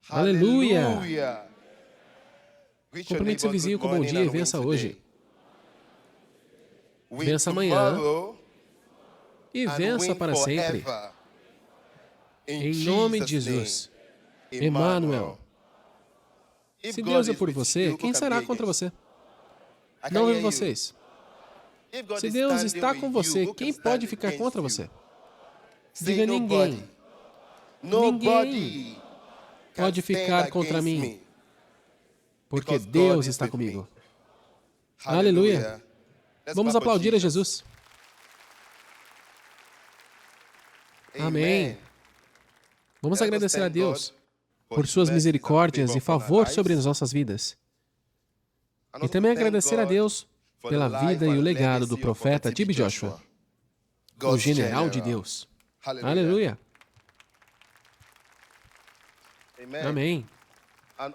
Aleluia! Cumprimente seu vizinho com bom dia e vença hoje. Vença amanhã e vença para sempre. Em nome de Jesus. Emmanuel. Se Deus é por você, quem será contra você? Não ouvi vocês. Se Deus está com você, quem pode ficar contra você? Diga ninguém. Ninguém pode ficar contra mim, porque Deus está comigo. Aleluia! Vamos aplaudir a Jesus. Amém. Vamos agradecer a Deus por suas misericórdias e favor sobre as nossas vidas. E também agradecer a Deus pela vida e o legado do profeta T.B. Joshua, o general de Deus. Aleluia! Amém.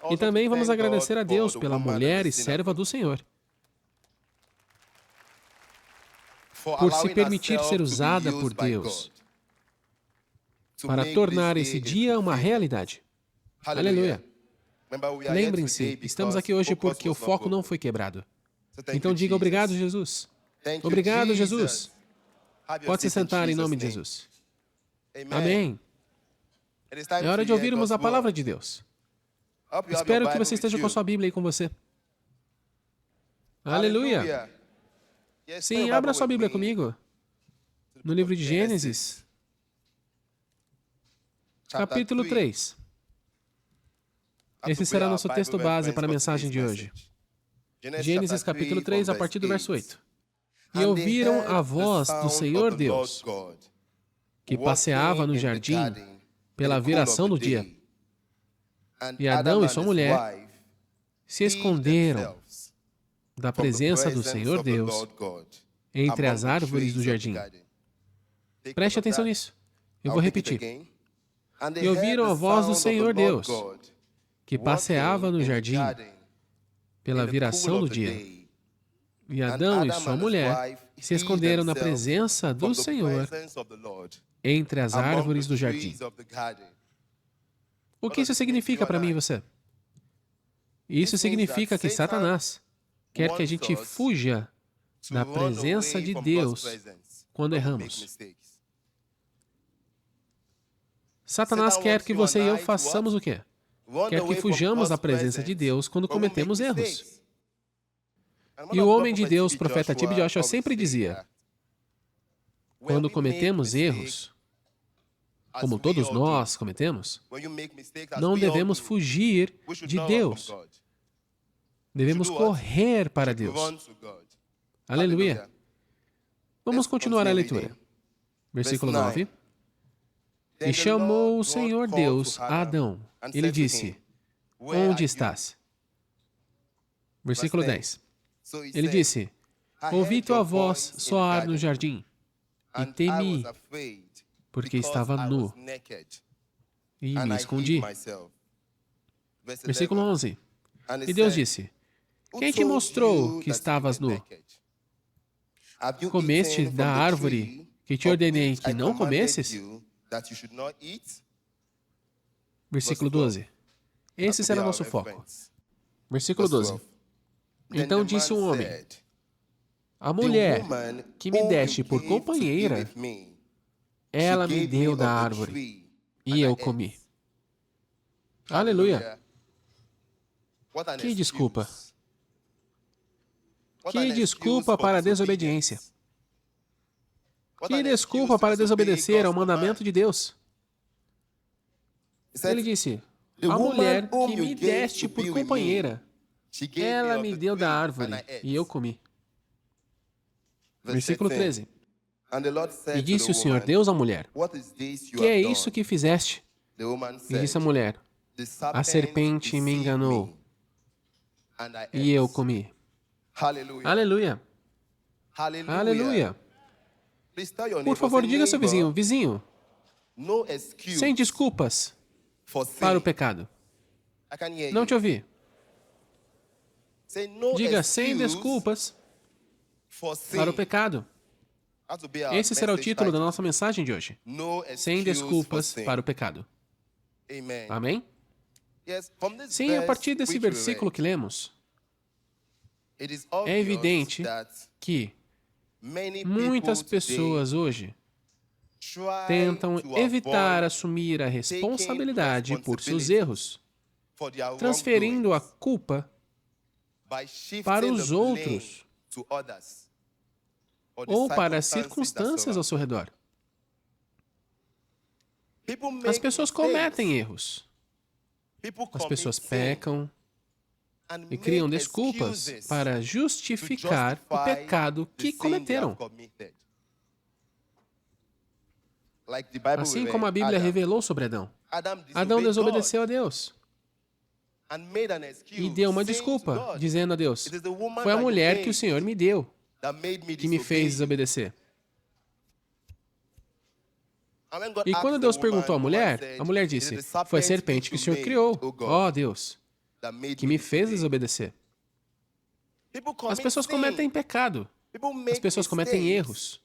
E também vamos agradecer a Deus pela mulher e serva do Senhor, por se permitir ser usada por Deus para tornar esse dia uma realidade. Aleluia! Lembrem-se, estamos aqui hoje porque o foco não foi quebrado. Então diga obrigado, Jesus. Obrigado, Jesus. Pode se sentar em nome de Jesus. Amém. É hora de ouvirmos a palavra de Deus. Espero que você esteja com a sua Bíblia aí com você. Aleluia! Sim, abra sua Bíblia comigo. No livro de Gênesis, capítulo 3. Esse será nosso texto base para a mensagem de hoje. Gênesis capítulo 3, a partir do verso 8. E ouviram a voz do Senhor Deus, que passeava no jardim pela viração do dia. E Adão e sua mulher se esconderam da presença do Senhor Deus entre as árvores do jardim. Preste atenção nisso. Eu vou repetir. E ouviram a voz do Senhor Deus, que passeava no jardim pela viração do dia. E Adão e sua mulher se esconderam na presença do Senhor entre as árvores do jardim. O que isso significa para mim e você? Isso significa que Satanás quer que a gente fuja da presença de Deus quando erramos. Satanás quer que você e eu façamos o quê? Quer que fujamos da presença de Deus quando cometemos erros. E o homem de Deus, profeta T.B. Joshua, sempre dizia, quando cometemos erros, como todos nós cometemos, não devemos fugir de Deus. Devemos correr para Deus. Aleluia! Vamos continuar a leitura. Versículo 9. E chamou o Senhor Deus a Adão. Ele disse, onde estás? Versículo 10. Ele disse, ouvi tua voz soar no jardim, e temi, porque estava nu, e me escondi. Versículo 11. E Deus disse, quem te mostrou que estavas nu? Comeste da árvore que te ordenei que não comesses? Versículo 12. Esse será nosso foco. Versículo 12. Então disse o homem, a mulher que me deste por companheira, ela me deu da árvore, e eu comi. Aleluia! Que desculpa! Que desculpa para a desobediência! Que desculpa para desobedecer ao mandamento de Deus! Ele disse, a mulher que me deste por companheira, ela me deu da árvore, e eu comi. Versículo 13. E disse o Senhor Deus à mulher, que é isso que fizeste? E disse a mulher, a serpente me enganou, e eu comi. Aleluia! Aleluia! Por favor, diga ao seu vizinho, vizinho, sem desculpas para o pecado. Não te ouvi. Diga sem desculpas para o pecado. Esse será o título da nossa mensagem de hoje. Sem desculpas para o pecado. Amém? Sim, a partir desse versículo que lemos, é evidente que muitas pessoas hoje tentam evitar assumir a responsabilidade por seus erros, transferindo a culpa para os outros ou para as circunstâncias ao seu redor. As pessoas cometem erros. As pessoas pecam e criam desculpas para justificar o pecado que cometeram. Assim como a Bíblia revelou sobre Adão. Adão desobedeceu a Deus e deu uma desculpa, dizendo a Deus: foi a mulher que o Senhor me deu que me fez desobedecer. E quando Deus perguntou à mulher, a mulher disse: foi a serpente que o Senhor criou, ó Deus, que me fez desobedecer. As pessoas cometem pecado, as pessoas cometem erros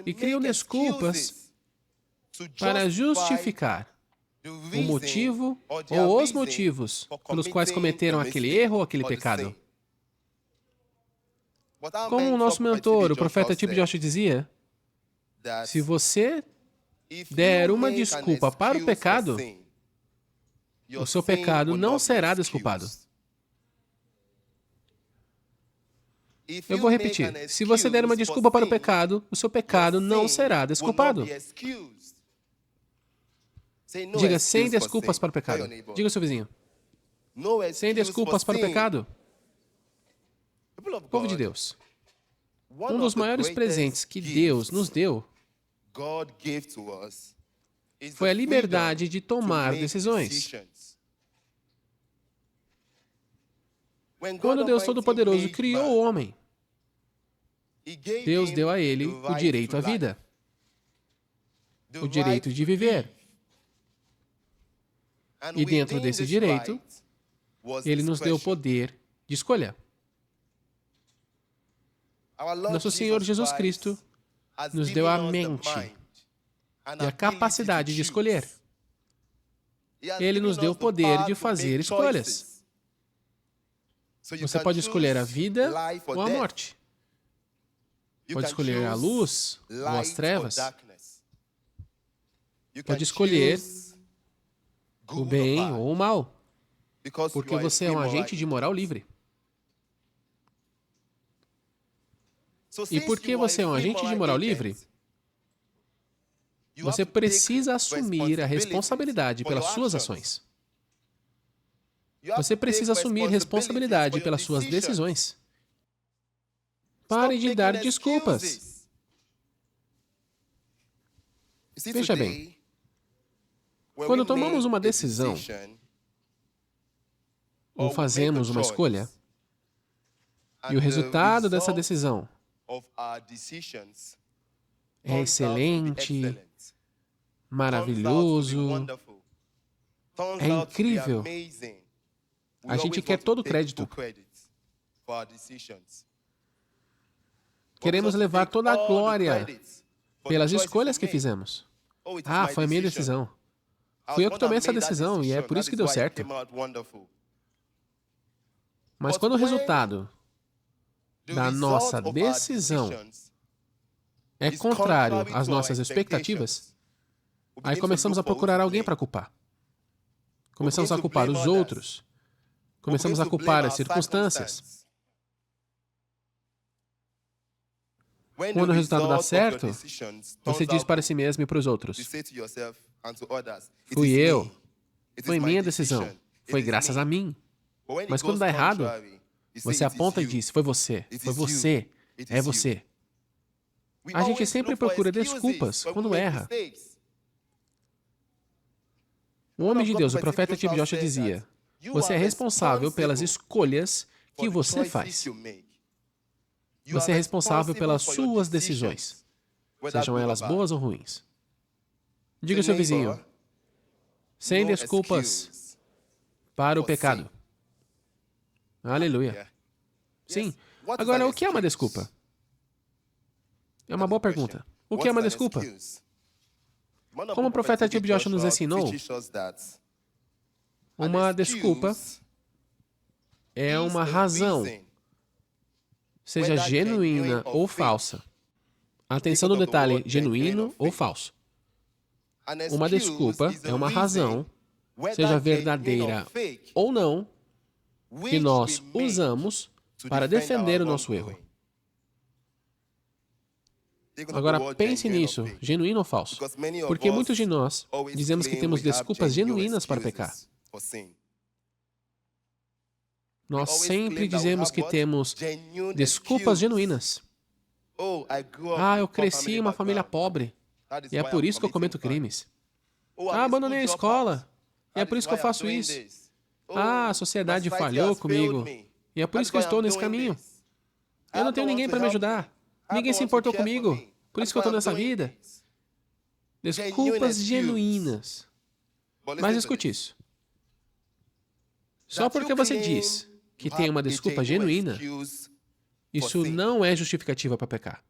e criam desculpas para justificar o motivo ou os motivos pelos quais cometeram aquele erro ou aquele pecado. Como o nosso mentor, o profeta T.B. Joshua, dizia, se você der uma desculpa para o pecado, o seu pecado não será desculpado. Eu vou repetir. Se você der uma desculpa para o pecado, o seu pecado não será desculpado. Diga sem desculpas para o pecado. Diga ao seu vizinho. Sem desculpas para o pecado. Povo de Deus, um dos maiores presentes que Deus nos deu foi a liberdade de tomar decisões. Quando Deus Todo-Poderoso criou o homem, Deus deu a ele o direito à vida, o direito de viver. E dentro desse direito, Ele nos deu o poder de escolha. Nosso Senhor Jesus Cristo nos deu a mente e a capacidade de escolher. Ele nos deu o poder de fazer escolhas. Você pode escolher a vida ou a morte. Pode escolher a luz ou as trevas. Pode escolher o bem ou o mal, porque você é um agente de moral livre. E porque você é um agente de moral livre, você precisa assumir a responsabilidade pelas suas ações. Você precisa assumir responsabilidade pelas suas decisões. Pare de dar desculpas. Veja bem, quando tomamos uma decisão ou fazemos uma escolha, e o resultado dessa decisão é excelente, maravilhoso, é incrível, a gente quer todo o crédito. Queremos levar toda a glória pelas escolhas que fizemos. Ah, foi a minha decisão. Fui eu que tomei essa decisão e é por isso que deu certo. Mas quando o resultado da nossa decisão é contrário às nossas expectativas, aí começamos a procurar alguém para culpar. Começamos a culpar os outros. Começamos a culpar as circunstâncias. Quando o resultado dá certo, você diz para si mesmo e para os outros: fui eu, foi minha decisão, foi graças a mim. Mas quando dá errado, você aponta e diz: foi você, é você. A gente sempre procura desculpas quando erra. O homem de Deus, o profeta T.B. Joshua, dizia: você é responsável pelas escolhas que você faz. Você é responsável pelas suas decisões, sejam elas boas ou ruins. Diga ao seu vizinho: sem desculpas para o pecado. Aleluia. Sim. Agora, o que é uma desculpa? É uma boa pergunta. O que é uma desculpa? Como o profeta T.B. Joshua nos ensinou, Uma desculpa é uma razão, seja genuína ou falsa. Atenção no detalhe, genuíno ou falso. Uma desculpa é uma razão, seja verdadeira ou não, que nós usamos para defender o nosso erro. Agora, pense nisso, genuíno ou falso. Porque muitos de nós dizemos que temos desculpas genuínas para pecar. Nós sempre dizemos que temos desculpas genuínas. Eu cresci em uma família pobre, e é por isso que eu cometo crimes. Abandonei a escola, e é por isso que eu faço isso. A sociedade falhou comigo, e é por isso que eu estou nesse caminho. Eu não tenho ninguém para me ajudar. Ninguém se importou comigo, por isso que eu estou nessa vida. Desculpas genuínas. Mas escute isso. Só porque você diz que tem uma desculpa genuína, isso não é justificativa para pecar.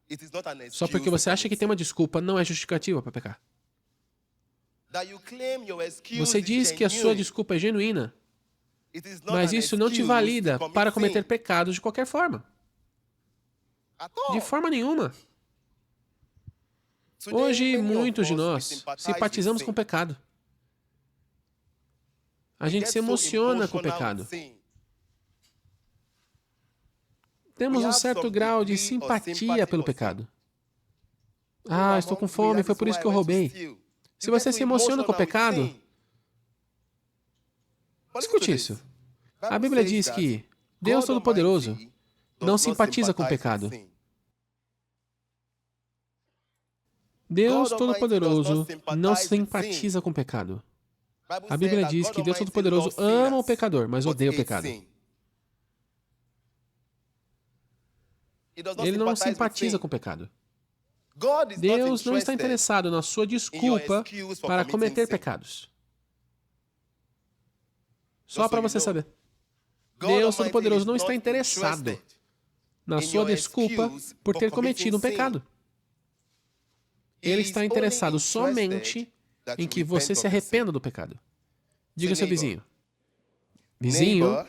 Só porque você acha que tem uma desculpa, não é justificativa para pecar. Você diz que a sua desculpa é genuína, mas isso não te valida para cometer pecados de qualquer forma. De forma nenhuma. Hoje, muitos de nós simpatizamos com o pecado. A gente se emociona com o pecado. Temos um certo grau de simpatia pelo pecado. Estou com fome, foi por isso que eu roubei. Se você se emociona com o pecado, escute isso. A Bíblia diz que Deus Todo-Poderoso não simpatiza com o pecado. Deus Todo-Poderoso não simpatiza com o pecado. A Bíblia diz que Deus Todo-Poderoso ama o pecador, mas odeia o pecado. Ele não simpatiza com o pecado. Deus não está interessado na sua desculpa para cometer pecados. Só para você saber. Deus Todo-Poderoso não está interessado na sua desculpa por ter cometido um pecado. Ele está interessado somente em que você se arrependa do pecado. Diga ao seu vizinho. Vizinho,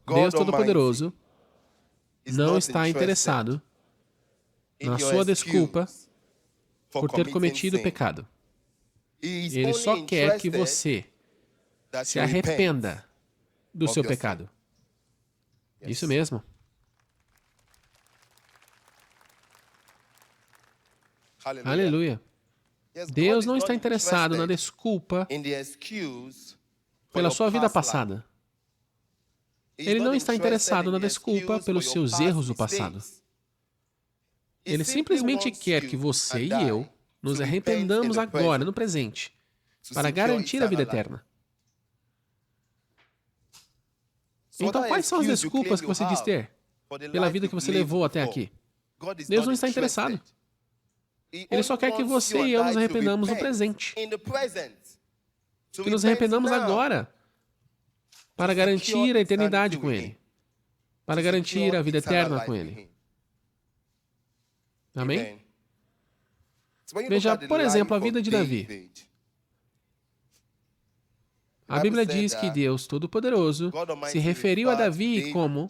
Deus Todo-Poderoso não está interessado na sua desculpa por ter cometido pecado. Ele só quer que você se arrependa do seu pecado. Isso mesmo. Aleluia. Deus não está interessado na desculpa pela sua vida passada. Ele não está interessado na desculpa pelos seus erros do passado. Ele simplesmente quer que você e eu nos arrependamos agora, no presente, para garantir a vida eterna. Então, quais são as desculpas que você diz ter pela vida que você levou até aqui? Deus não está interessado. Ele só quer que você e eu nos arrependamos no presente. Que nos arrependamos agora para garantir a eternidade com Ele. Para garantir a vida eterna com Ele. Amém? Veja, por exemplo, a vida de Davi. A Bíblia diz que Deus Todo-Poderoso se referiu a Davi como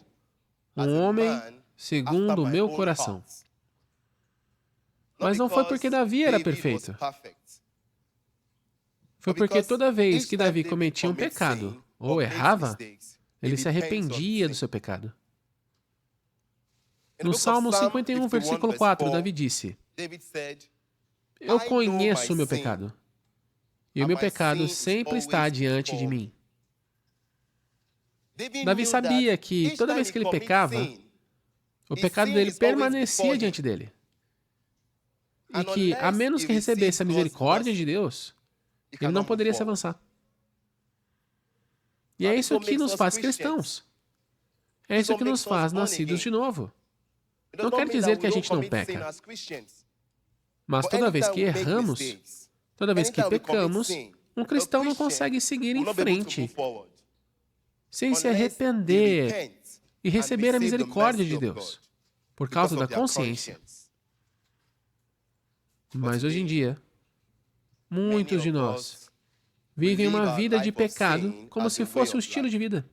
um homem segundo o meu coração. Mas não foi porque Davi era perfeito. Foi porque toda vez que Davi cometia um pecado ou errava, ele se arrependia do seu pecado. No Salmo 51, versículo 4, Davi disse: Eu conheço o meu pecado, e o meu pecado sempre está diante de mim. Davi sabia que toda vez que ele pecava, o pecado dele permanecia diante dele. E que, a menos que recebesse a misericórdia de Deus, ele não poderia se avançar. E é isso que nos faz cristãos. É isso que nos faz nascidos de novo. Não quer dizer que a gente não peca. Mas toda vez que erramos, toda vez que pecamos, um cristão não consegue seguir em frente sem se arrepender e receber a misericórdia de Deus, por causa da consciência. Mas hoje em dia, muitos de nós vivem uma vida de pecado como se fosse um estilo de vida.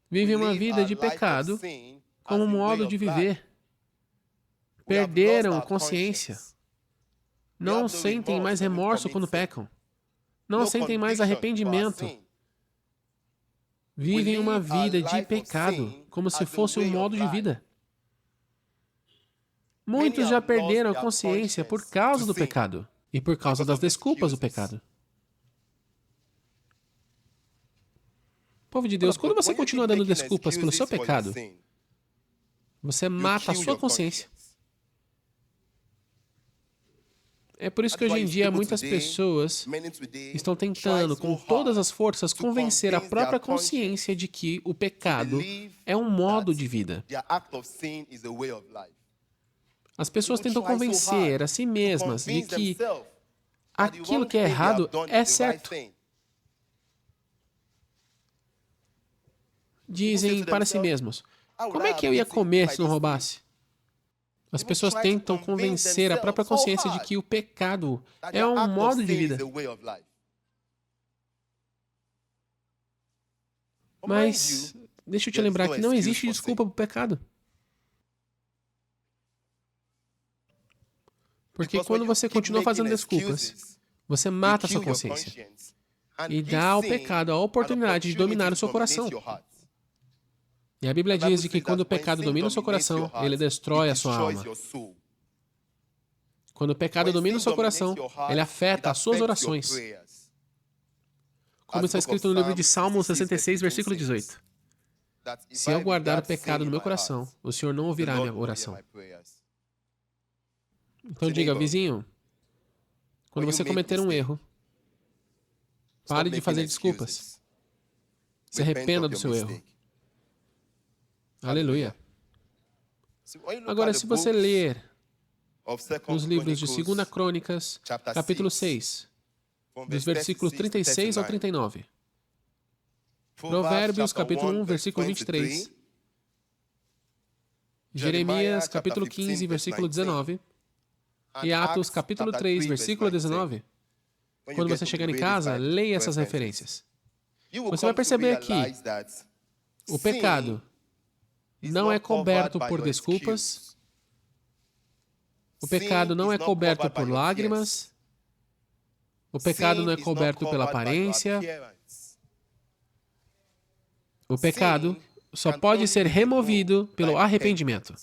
Vivem uma vida de pecado como um modo de viver. Perderam consciência. Não sentem mais remorso quando pecam. Não sentem mais arrependimento. Vivem uma vida de pecado como se fosse um modo de vida. Muitos já perderam a consciência por causa do pecado e por causa das desculpas do pecado. Povo de Deus, quando você continua dando desculpas pelo seu pecado, você mata a sua consciência. É por isso que hoje em dia muitas pessoas estão tentando, com todas as forças, convencer a própria consciência de que o pecado é um modo de vida. As pessoas tentam convencer a si mesmas de que aquilo que é errado é certo. Dizem para si mesmos, como é que eu ia comer se não roubasse? As pessoas tentam convencer a própria consciência de que o pecado é um modo de vida. Mas, deixa eu te lembrar que não existe desculpa para o pecado. Porque quando você continua fazendo desculpas, você mata a sua consciência e dá ao pecado a oportunidade de dominar o seu coração. E a Bíblia diz de que quando o pecado domina o seu coração, ele destrói a sua alma. Quando o pecado domina o seu coração, ele afeta as suas orações. Como está escrito no livro de Salmo 66, versículo 18. Se eu guardar o pecado no meu coração, o Senhor não ouvirá a minha oração. Então diga, vizinho, quando você cometer um erro, pare de fazer desculpas. Se arrependa do seu erro. Aleluia. Agora, se você ler nos livros de 2 Crônicas, capítulo 6, dos versículos 36 ao 39, Provérbios, capítulo 1, versículo 23, Jeremias, capítulo 15, versículo 19, e Atos, capítulo 3, versículo 19, quando você chegar em casa, leia essas referências. Você vai perceber que o pecado não é coberto por desculpas, o pecado não é coberto por lágrimas, o pecado não é coberto pela aparência, o pecado só pode ser removido pelo arrependimento.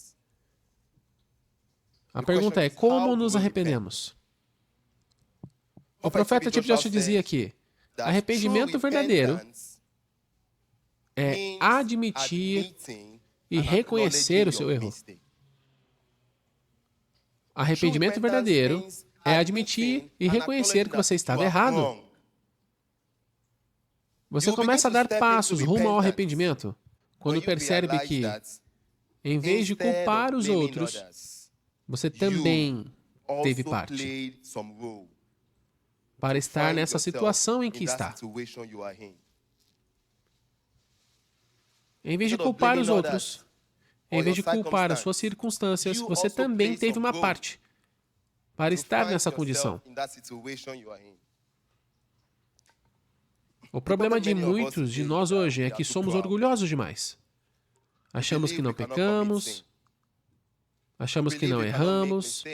A pergunta é, como nos arrependemos? O profeta T.B. Joshua dizia que arrependimento verdadeiro é admitir e reconhecer o seu erro. Arrependimento verdadeiro é admitir e reconhecer que você estava errado. Você começa a dar passos rumo ao arrependimento quando percebe que, em vez de culpar os outros, você também teve parte para estar nessa situação em que está. Em vez de culpar os outros, em vez de culpar as suas circunstâncias, você também teve uma parte para estar nessa condição. O problema de muitos de nós hoje é que somos orgulhosos demais. Achamos que não pecamos, achamos que não erramos,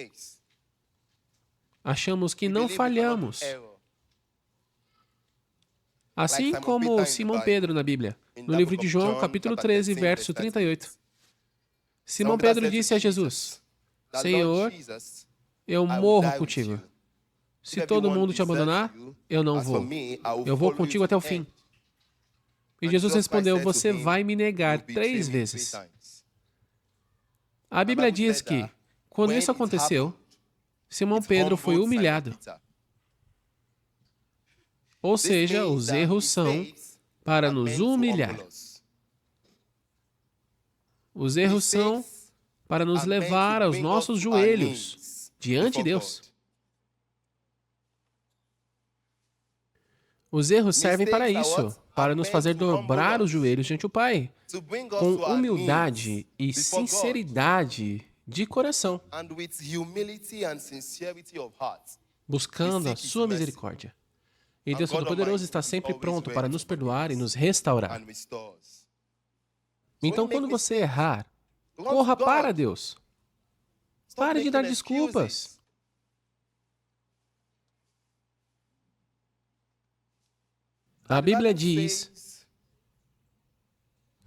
achamos que não falhamos. Assim como Simão Pedro na Bíblia, no livro de João, capítulo 13, verso 38. Simão Pedro disse a Jesus, Senhor, eu morro contigo. Se todo mundo te abandonar, eu não vou. Eu vou contigo até o fim. E Jesus respondeu, você vai me negar 3 vezes. A Bíblia diz que, quando isso aconteceu, Simão Pedro foi humilhado. Ou seja, os erros são para nos humilhar. Os erros são para nos levar aos nossos joelhos diante de Deus. Os erros servem para isso, para nos fazer dobrar os joelhos diante do Pai, com humildade e sinceridade de coração, buscando a sua misericórdia. E Deus Todo-Poderoso está sempre pronto para nos perdoar e nos restaurar. Então, quando você errar, corra para Deus. Pare de dar desculpas. A Bíblia diz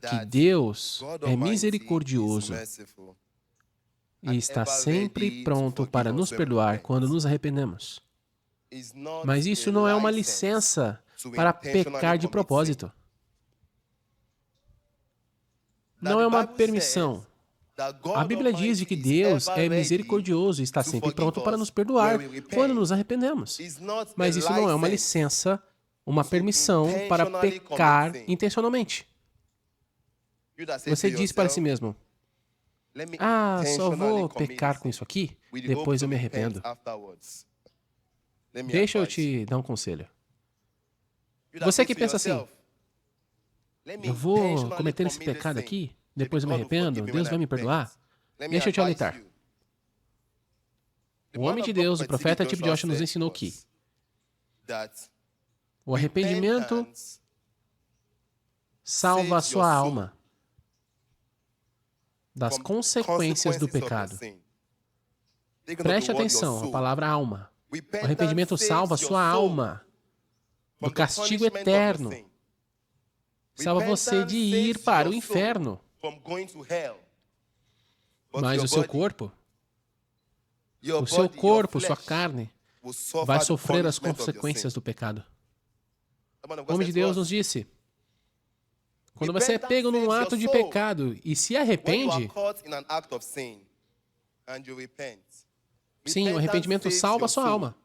que Deus é misericordioso e está sempre pronto para nos perdoar quando nos arrependemos. Mas isso não é uma licença para pecar de propósito. Não é uma permissão. A Bíblia diz de que Deus é misericordioso e está sempre pronto para nos perdoar quando nos arrependemos. Mas isso não é uma licença, uma permissão para pecar intencionalmente. Você diz para si mesmo, só vou pecar com isso aqui, depois eu me arrependo. Deixa eu te dar um conselho. Você que pensa assim, eu vou cometer esse pecado aqui, depois eu me arrependo, Deus vai me perdoar. Deixa eu te alertar. O homem de Deus, o profeta T.B. Joshua, nos ensinou que o arrependimento salva a sua alma das consequências do pecado. Preste atenção, a palavra alma. O arrependimento salva a sua alma do castigo eterno. Salva você de ir para o inferno. Mas o seu corpo, sua carne, vai sofrer as consequências do pecado. O homem de Deus nos disse, quando você é pego num ato de pecado e se arrepende, sim, o arrependimento salva a sua alma.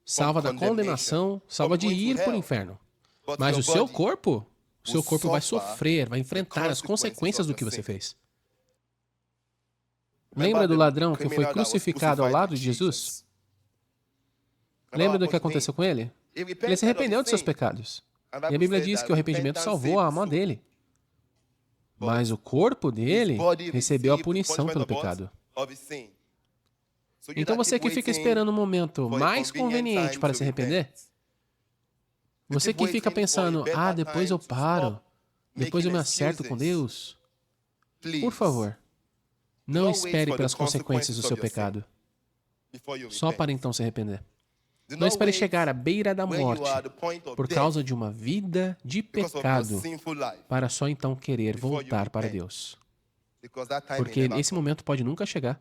Salva da condenação, salva de ir para o inferno. Mas o seu corpo vai sofrer, vai enfrentar as consequências do que você fez. Lembra do ladrão que foi crucificado ao lado de Jesus? Lembra do que aconteceu com ele? Ele se arrependeu de seus pecados. E a Bíblia diz que o arrependimento salvou a alma dele. Mas o corpo dele recebeu a punição pelo pecado. Então você que fica esperando um momento mais conveniente para se arrepender, você que fica pensando, depois eu paro, depois eu me acerto com Deus, por favor, não espere pelas consequências do seu pecado, só para então se arrepender. Não espere chegar à beira da morte por causa de uma vida de pecado para só então querer voltar para Deus. Porque esse momento pode nunca chegar.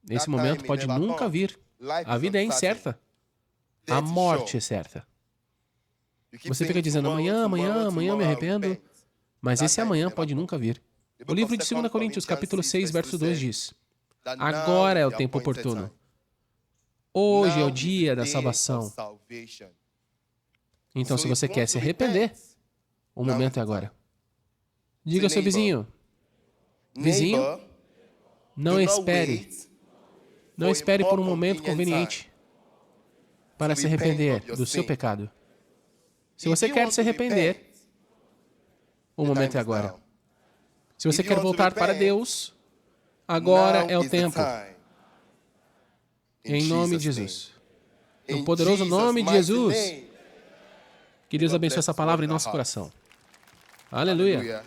Esse momento pode nunca vir. A vida é incerta. A morte é certa. Você fica dizendo, amanhã eu me arrependo. Mas esse amanhã pode nunca vir. O livro de 2 Coríntios, capítulo 6, verso 2 diz, agora é o tempo oportuno. Hoje é o dia da salvação. Então, se você quer se arrepender, o momento é agora. Diga ao seu vizinho, não espere por um momento conveniente para se arrepender do seu pecado. Se você quer se arrepender, o momento é agora. Se você quer voltar para Deus, agora é o tempo. Em nome de Jesus. No poderoso nome de Jesus. Que Deus abençoe essa palavra em nosso coração. Aleluia.